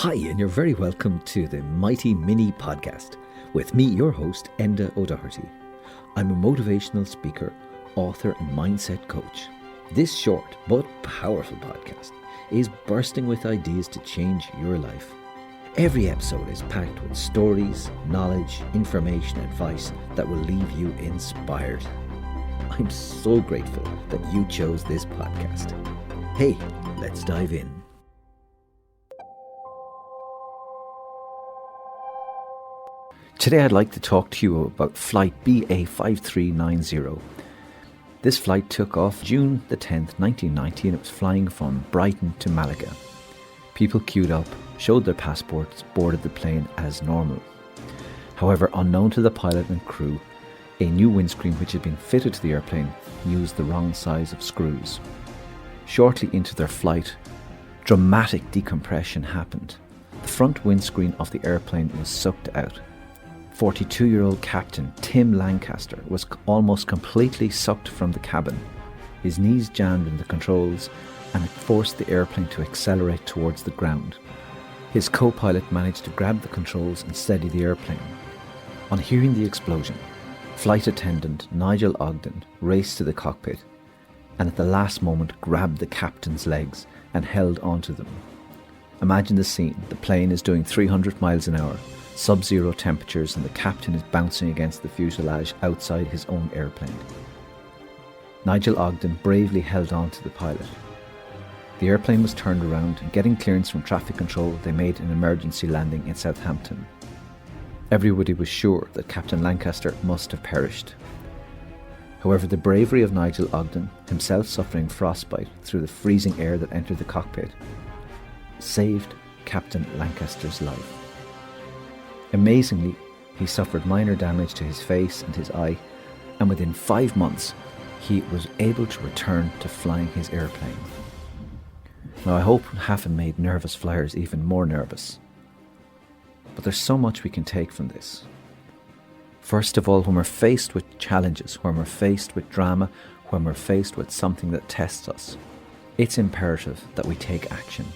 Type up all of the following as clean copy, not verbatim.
Hi, and you're very welcome to the Mighty Mini Podcast with me, your host, Enda O'Doherty. I'm a motivational speaker, author, and mindset coach. This short but powerful podcast is bursting with ideas to change your life. Every episode is packed with stories, knowledge, information, advice that will leave you inspired. I'm so grateful that you chose this podcast. Hey, let's dive in. Today I'd like to talk to you about flight BA5390. This flight took off June the 10th, 1990, and it was flying from Brighton to Malaga. People queued up, showed their passports, boarded the plane as normal. However, unknown to the pilot and crew, a new windscreen which had been fitted to the airplane used the wrong size of screws. Shortly into their flight, dramatic decompression happened. The front windscreen of the airplane was sucked out. 42-year-old Captain Tim Lancaster was almost completely sucked from the cabin. His knees jammed in the controls and it forced the airplane to accelerate towards the ground. His co-pilot managed to grab the controls and steady the airplane. On hearing the explosion, flight attendant Nigel Ogden raced to the cockpit and at the last moment grabbed the captain's legs and held onto them. Imagine the scene. The plane is doing 300 miles an hour. Sub-zero temperatures and the captain is bouncing against the fuselage outside his own airplane. Nigel Ogden bravely held on to the pilot. The airplane was turned around and getting clearance from traffic control, they made an emergency landing in Southampton. Everybody was sure that Captain Lancaster must have perished. However, the bravery of Nigel Ogden, himself suffering frostbite through the freezing air that entered the cockpit, saved Captain Lancaster's life. Amazingly, he suffered minor damage to his face and his eye, and within 5 months, he was able to return to flying his airplane. Now, I hope it haven't made nervous flyers even more nervous. But there's so much we can take from this. First of all, when we're faced with challenges, when we're faced with drama, when we're faced with something that tests us, it's imperative that we take action.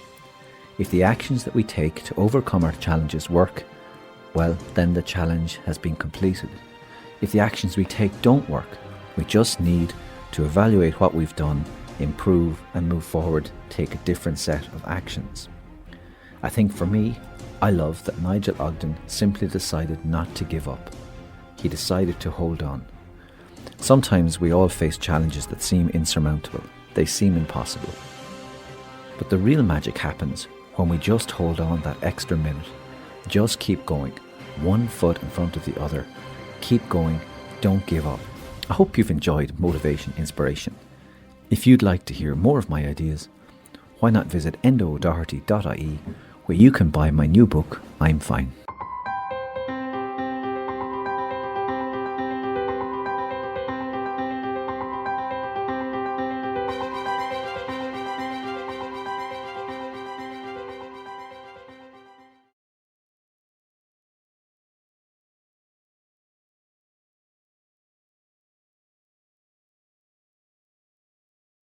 If the actions that we take to overcome our challenges work, well, then the challenge has been completed. If the actions we take don't work, we just need to evaluate what we've done, improve and move forward, take a different set of actions. I think for me, I love that Nigel Ogden simply decided not to give up. He decided to hold on. Sometimes we all face challenges that seem insurmountable. They seem impossible. But the real magic happens when we just hold on that extra minute. Just keep going. One foot in front of the other. Keep going. Don't give up. I hope you've enjoyed Motivation Inspiration. If you'd like to hear more of my ideas, why not visit endoodoherty.ie where you can buy my new book, I'm Fine.